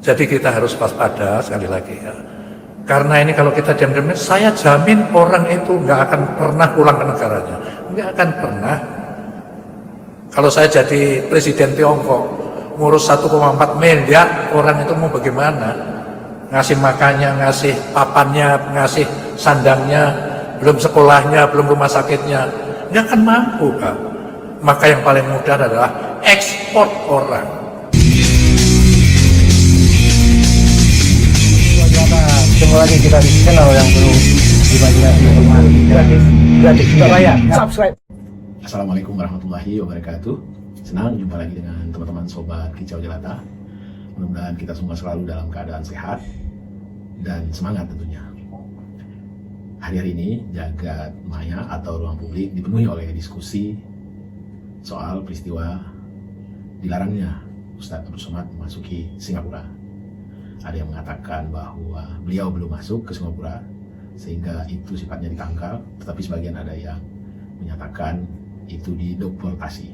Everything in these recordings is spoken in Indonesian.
Jadi kita harus waspada sekali lagi ya. Karena ini kalau kita diam-diam, saya jamin orang itu nggak akan pernah pulang ke negaranya, nggak akan pernah. Kalau saya jadi presiden Tiongkok, ngurus 1,4 miliar orang itu mau bagaimana? Ngasih makannya, ngasih papannya, ngasih sandangnya, belum sekolahnya, belum rumah sakitnya, nggak akan mampu, Pak. Maka yang paling mudah adalah ekspor orang. Ketemu lagi kita di channel yang perlu diimajinasi gratis bayar subscribe. Assalamualaikum warahmatullahi wabarakatuh. Senang jumpa lagi dengan teman-teman sobat Kicau Jelata. Mudah-mudahan kita semua selalu dalam keadaan sehat dan semangat tentunya. Hari ini jagat maya atau ruang publik dipenuhi oleh diskusi soal peristiwa dilarangnya Ustadz Abdul Somad memasuki Singapura. Ada yang mengatakan bahwa beliau belum masuk ke Singapura sehingga itu sifatnya ditangkal, tetapi sebagian ada yang menyatakan itu dideportasi,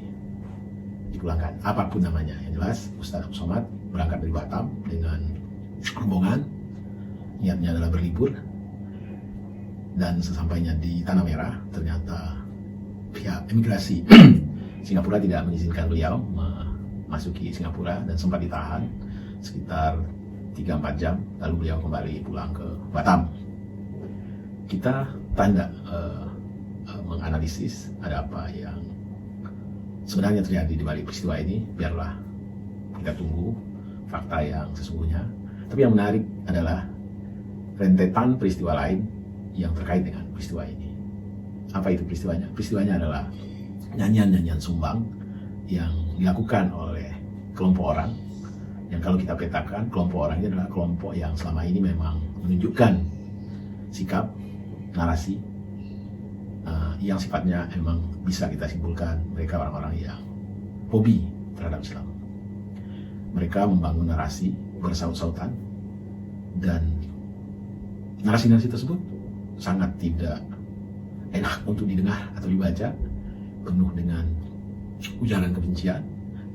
dipulangkan, apapun namanya. Yang jelas Ustadz Abdul Somad berangkat dari Batam dengan rombongan, niatnya adalah berlibur, dan sesampainya di Tanah Merah ternyata pihak imigrasi Singapura tidak mengizinkan beliau memasuki Singapura dan sempat ditahan sekitar 3-4 jam, lalu beliau kembali pulang ke Batam. Kita tanda menganalisis ada apa yang sebenarnya terjadi di balik peristiwa ini. Biarlah kita tunggu fakta yang sesungguhnya. Tapi yang menarik adalah rentetan peristiwa lain yang terkait dengan peristiwa ini. Apa itu peristiwanya? Peristiwanya adalah nyanyian-nyanyian sumbang yang dilakukan oleh kelompok orang yang kalau kita petakan, kelompok orang ini adalah kelompok yang selama ini memang menunjukkan sikap, narasi yang sifatnya memang bisa kita simpulkan mereka orang-orang yang hobi terhadap Islam. Mereka membangun narasi bersaut-sautan dan narasi-narasi tersebut sangat tidak enak untuk didengar atau dibaca, penuh dengan ujaran kebencian,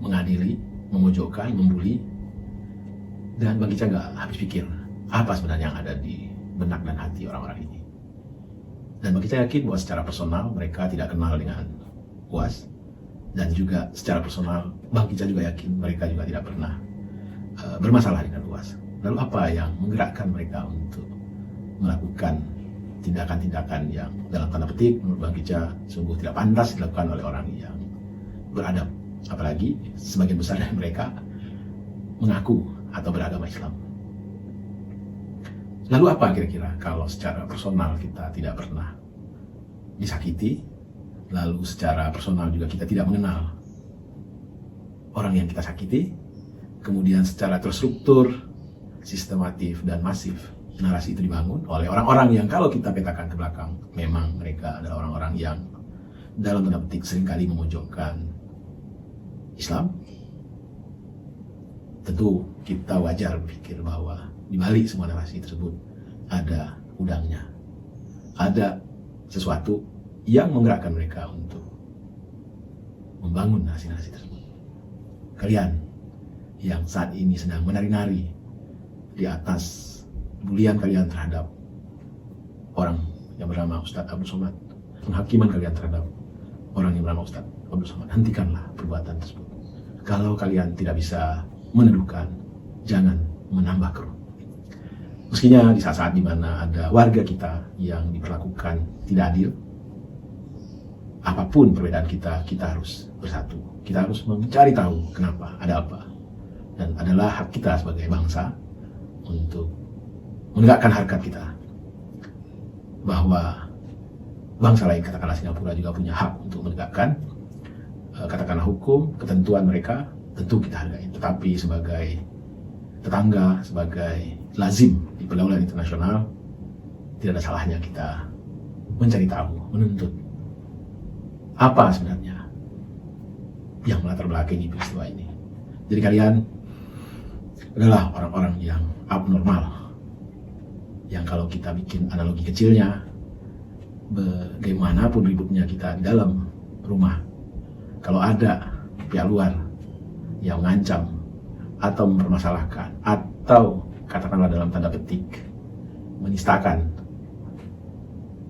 mengadili, memojokkan, membuli. Dan bagi saya nggak habis pikir apa sebenarnya yang ada di benak dan hati orang-orang ini. Dan bagi saya yakin bahwa secara personal mereka tidak kenal dengan UAS, dan juga secara personal Bang Kica juga yakin mereka juga tidak pernah bermasalah dengan UAS. Lalu apa yang menggerakkan mereka untuk melakukan tindakan-tindakan yang dalam tanda petik menurut Bang Kica sungguh tidak pantas dilakukan oleh orang yang beradab, apalagi sebagian besar dari mereka mengaku atau beragama Islam. Lalu apa kira-kira kalau secara personal kita tidak pernah disakiti, lalu secara personal juga kita tidak mengenal orang yang kita sakiti, kemudian secara terstruktur, sistematif dan masif narasi itu dibangun oleh orang-orang yang kalau kita petakan ke belakang memang mereka adalah orang-orang yang dalam tanda petik seringkali memojokkan Islam. Tentu kita wajar berpikir bahwa di balik semua narasi tersebut ada udangnya, ada sesuatu yang menggerakkan mereka untuk membangun narasi-narasi tersebut. Kalian yang saat ini sedang menari-nari di atas bulian kalian terhadap orang yang bernama Ustadz Abdul Somad, penghakiman kalian terhadap orang yang bernama Ustadz Abdul Somad, hentikanlah perbuatan tersebut. Kalau kalian tidak bisa meneduhkan, jangan menambah keruh. Meskinya di saat-saat dimana ada warga kita yang diperlakukan tidak adil, apapun perbedaan kita, kita harus bersatu. Kita harus mencari tahu kenapa, ada apa. Dan adalah hak kita sebagai bangsa untuk menegakkan harkat kita. Bahwa bangsa lain, katakanlah Singapura, juga punya hak untuk menegakkan katakanlah hukum, ketentuan mereka, tentu kita hargai. Tetapi sebagai tetangga, sebagai lazim di pergaulan internasional, tidak ada salahnya kita mencari tahu, menuntut apa sebenarnya yang melatar belakangi peristiwa ini. Jadi kalian adalah orang-orang yang abnormal, yang kalau kita bikin analogi kecilnya, bagaimanapun ributnya kita di dalam rumah, kalau ada pihak luar yang mengancam atau mempermasalahkan atau katakanlah dalam tanda petik menistakan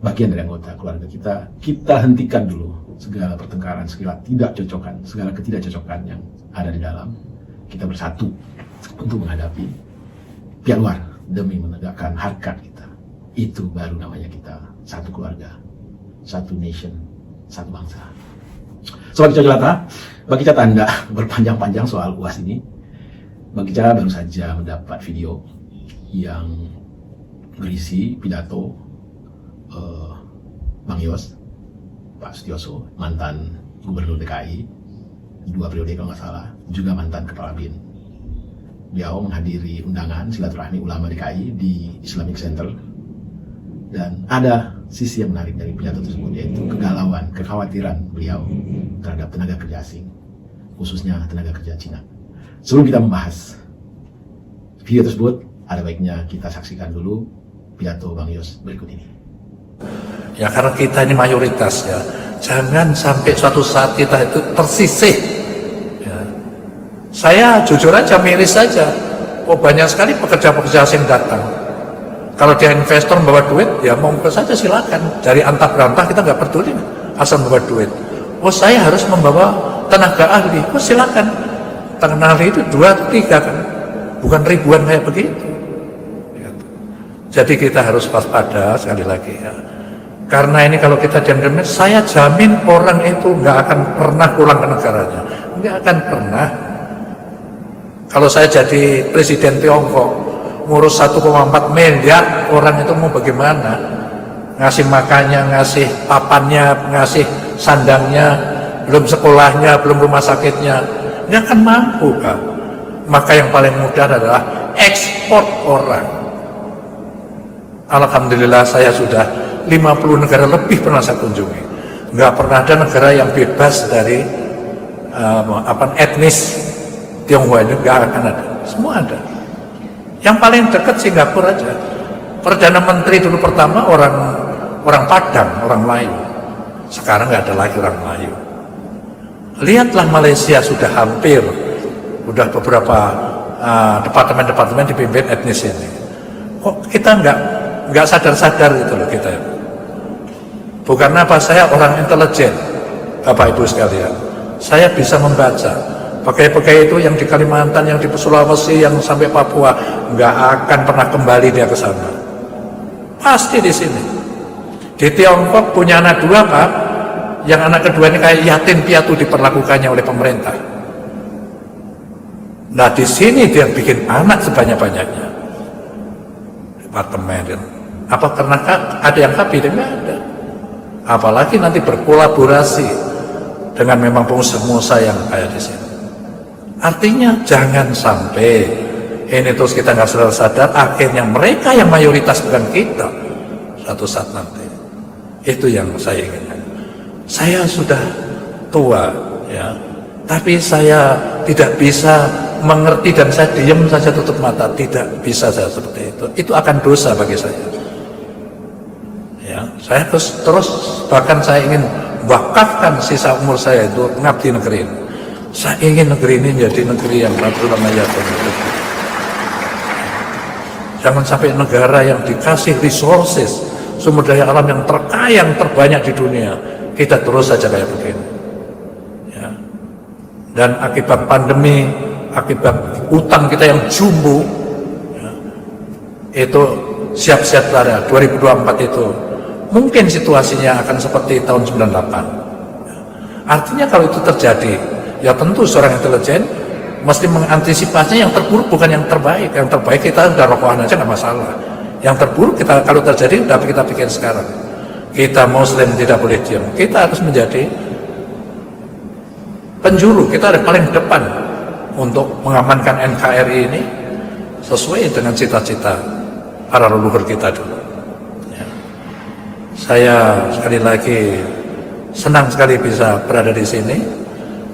bagian dari anggota keluarga kita, kita hentikan dulu segala pertengkaran, segala ketidakcocokan yang ada di dalam. Kita bersatu untuk menghadapi pihak luar demi menegakkan harkat kita. Itu baru namanya kita satu keluarga, satu nation, satu bangsa. Sobat Kicau Jelata, bagi catatan Anda berpanjang-panjang soal UAS ini, bagi cara baru saja mendapat video yang berisi pidato Bang Yos, Pak Sutioso, mantan Gubernur DKI 2 periode kalau nggak salah, juga mantan Kepala BIN. Beliau menghadiri undangan silaturahmi ulama DKI di Islamic Center, dan ada sisi yang menarik dari pidato tersebut, yaitu kegalauan, kekhawatiran beliau terhadap tenaga kerja asing, khususnya tenaga kerja Cina. Sebelum kita membahas video tersebut, ada baiknya kita saksikan dulu pidato Bang Yos berikut ini. Ya karena kita ini mayoritas ya, jangan sampai suatu saat kita itu tersisih. Ya. Saya jujur aja miris saja, banyak sekali pekerja-pekerja asing datang. Kalau dia investor membawa duit, ya monggo saja silakan. Dari antah berantah kita nggak peduli, asal membawa duit. Saya harus membawa tenaga ahli, silakan. Tenaga ahli itu 2 atau 3 kan, bukan ribuan kayak begitu. Jadi kita harus waspada sekali lagi ya. Karena ini kalau kita diam-diam, saya jamin orang itu nggak akan pernah pulang ke negaranya, nggak akan pernah. Kalau saya jadi presiden Tiongkok, ngurus 1,4 miliar orang itu mau bagaimana? Ngasih makannya, ngasih papannya, ngasih sandangnya, belum sekolahnya, belum rumah sakitnya, nggak akan mampu kan? Maka yang paling mudah adalah ekspor orang. Alhamdulillah saya sudah 50 negara lebih pernah saya kunjungi. Nggak pernah ada negara yang bebas dari etnis Tionghoa, itu nggak akan ada. Semua ada. Yang paling dekat Singapura aja. Perdana Menteri dulu pertama orang Padang, orang Melayu. Sekarang nggak ada lagi orang Melayu. Lihatlah Malaysia sudah hampir, udah beberapa departemen-departemen dipimpin etnis ini. Kok kita nggak sadar-sadar gitu loh kita. Bukan apa, saya orang intelijen, Bapak Ibu sekalian. Saya bisa membaca. Pakai-pakai itu yang di Kalimantan, yang di Sulawesi, yang sampai Papua, nggak akan pernah kembali dia ke sana. Pasti di sini. Di Tiongkok punya anak 2 Pak, yang anak kedua ini kayak yatim piatu diperlakukannya oleh pemerintah. Nah di sini dia bikin anak sebanyak-banyaknya. Departemen. Apa karena ada yang KB? Tidak ada. Apalagi nanti berkolaborasi dengan memang pengusaha-pengusaha yang kayak di sini. Artinya jangan sampai ini terus kita nggak sadar, akhirnya mereka yang mayoritas bukan kita suatu saat nanti. Itu yang saya inginkan. Saya sudah tua ya, tapi saya tidak bisa mengerti dan saya diam saja tutup mata. Tidak bisa saya seperti itu. Itu akan dosa bagi saya. Ya, saya terus bahkan saya ingin wakafkan sisa umur saya itu mengabdi negeri ini. Saya ingin negeri ini menjadi negeri yang namanya. Jangan sampai negara yang dikasih resources, sumber daya alam yang terkaya, yang terbanyak di dunia, kita terus saja kayak begini. Ya. Dan akibat pandemi, akibat utang kita yang jumbo, ya, itu siap-siap pada 2024 itu mungkin situasinya akan seperti tahun 98. Ya. Artinya kalau itu terjadi, ya tentu seorang intelijen mesti mengantisipasinya yang terburuk bukan yang terbaik. Yang terbaik kita udah rokokan aja nggak masalah. Yang terburuk kita kalau terjadi udah kita pikir sekarang. Kita Muslim tidak boleh diam. Kita harus menjadi penjuru. Kita ada paling depan untuk mengamankan NKRI ini sesuai dengan cita-cita para leluhur kita dulu. Ya. Saya sekali lagi senang sekali bisa berada di sini.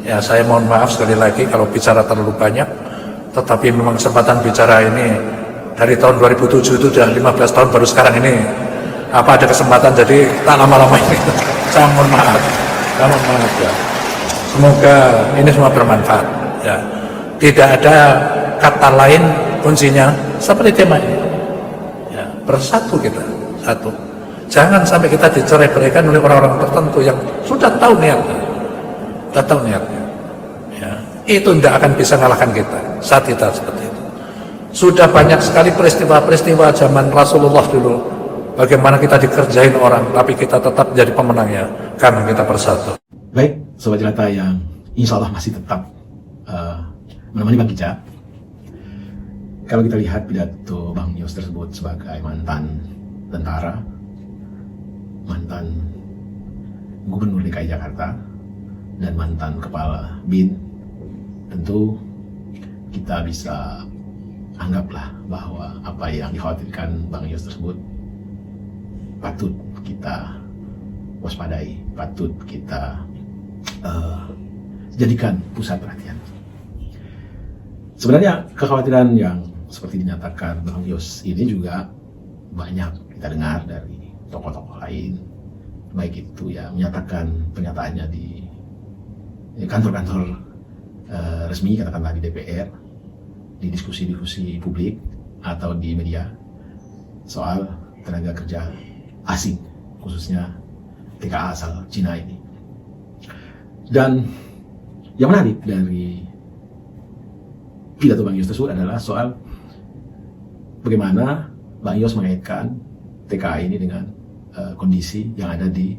Ya, saya mohon maaf sekali lagi kalau bicara terlalu banyak, tetapi memang kesempatan bicara ini dari tahun 2007 itu sudah 15 tahun, baru sekarang ini ada kesempatan, jadi tak lama-lama ini. Saya mohon maaf, ya. Semoga ini semua bermanfaat. Ya. Tidak ada kata lain kuncinya seperti tema ini. Ya, bersatu kita, satu. Jangan sampai kita dicerai-beraikan oleh orang-orang tertentu yang sudah tahu niatnya. Sudah tahu niatnya. Ya, itu tidak akan bisa mengalahkan kita saat kita seperti itu. Sudah banyak sekali peristiwa-peristiwa zaman Rasulullah dulu, bagaimana kita dikerjain orang, tapi kita tetap jadi pemenangnya karena kita bersatu. Baik, Sobat Jelata yang insya Allah masih tetap menemani Bang Kicak. Kalau kita lihat pidato Bang Yos tersebut sebagai mantan tentara, mantan Gubernur DKI Jakarta, dan mantan Kepala BIN, tentu kita bisa anggaplah bahwa apa yang dikhawatirkan Bang Yos tersebut patut kita waspadai, patut kita jadikan pusat perhatian. Sebenarnya kekhawatiran yang seperti dinyatakan Bang Yos ini juga banyak kita dengar dari tokoh-tokoh lain, baik itu yang menyatakan pernyataannya di kantor-kantor resmi, katakanlah di DPR, di diskusi-diskusi publik, atau di media soal tenaga kerja asing, khususnya TKA asal Cina ini. Dan yang menarik dari pidato Bang Yos tersebut adalah soal bagaimana Bang Yos mengaitkan TKA ini dengan kondisi yang ada di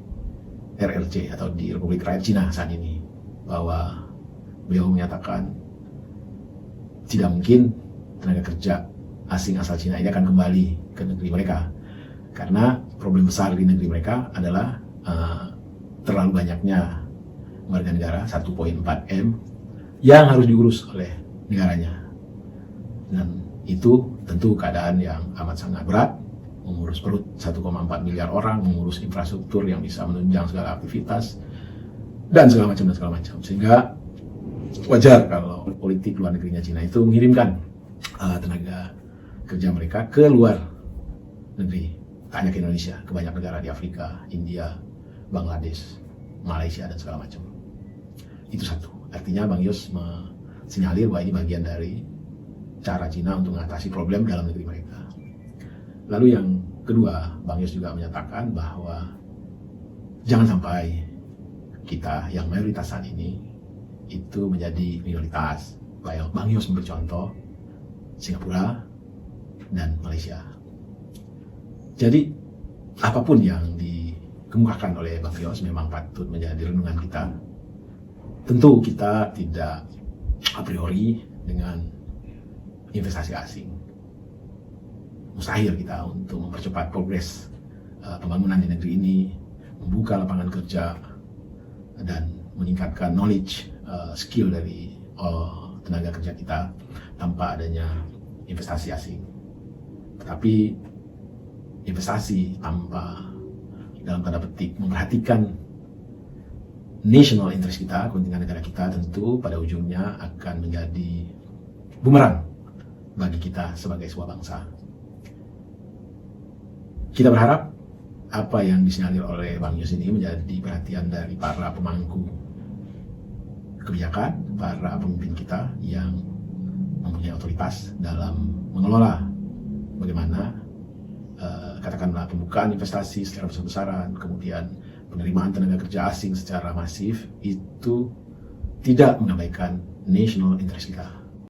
RRC atau di Republik Rakyat Cina saat ini, bahwa beliau menyatakan tidak mungkin tenaga kerja asing asal Cina ini akan kembali ke negeri mereka, karena problem besar di negeri mereka adalah terlalu banyaknya warga negara 1,4 M yang harus diurus oleh negaranya, dan itu tentu keadaan yang amat sangat berat, mengurus perut 1,4 miliar orang, mengurus infrastruktur yang bisa menunjang segala aktivitas dan segala macam, sehingga wajar kalau politik luar negerinya Cina itu mengirimkan tenaga kerja mereka ke luar negeri, tak hanya ke Indonesia, ke banyak negara di Afrika, India, Bangladesh, Malaysia, dan segala macam. Itu satu, artinya Bang Yos mensinyalir bahwa ini bagian dari cara Cina untuk mengatasi problem dalam negeri mereka. Lalu yang kedua, Bang Yos juga menyatakan bahwa jangan sampai kita yang mayoritas saat ini itu menjadi minoritas. Bang Yos memberi contoh Singapura dan Malaysia. Jadi apapun yang dikemukakan oleh Bang Yos memang patut menjadi renungan kita. Tentu kita tidak a priori dengan investasi asing. Mustahil kita untuk mempercepat progres pembangunan di negeri ini, membuka lapangan kerja, dan meningkatkan knowledge, skill dari tenaga kerja kita tanpa adanya investasi asing. Tetapi investasi tanpa, dalam tanda petik, memperhatikan national interest kita, kepentingan negara kita, tentu pada ujungnya akan menjadi bumerang bagi kita sebagai sebuah bangsa. Kita berharap apa yang disinyalir oleh Bang Yos ini menjadi perhatian dari para pemangku kebijakan, para pemimpin kita yang mempunyai otoritas dalam mengelola bagaimana katakanlah pembukaan investasi secara besar-besaran, kemudian penerimaan tenaga kerja asing secara masif, itu tidak mengabaikan national interest kita.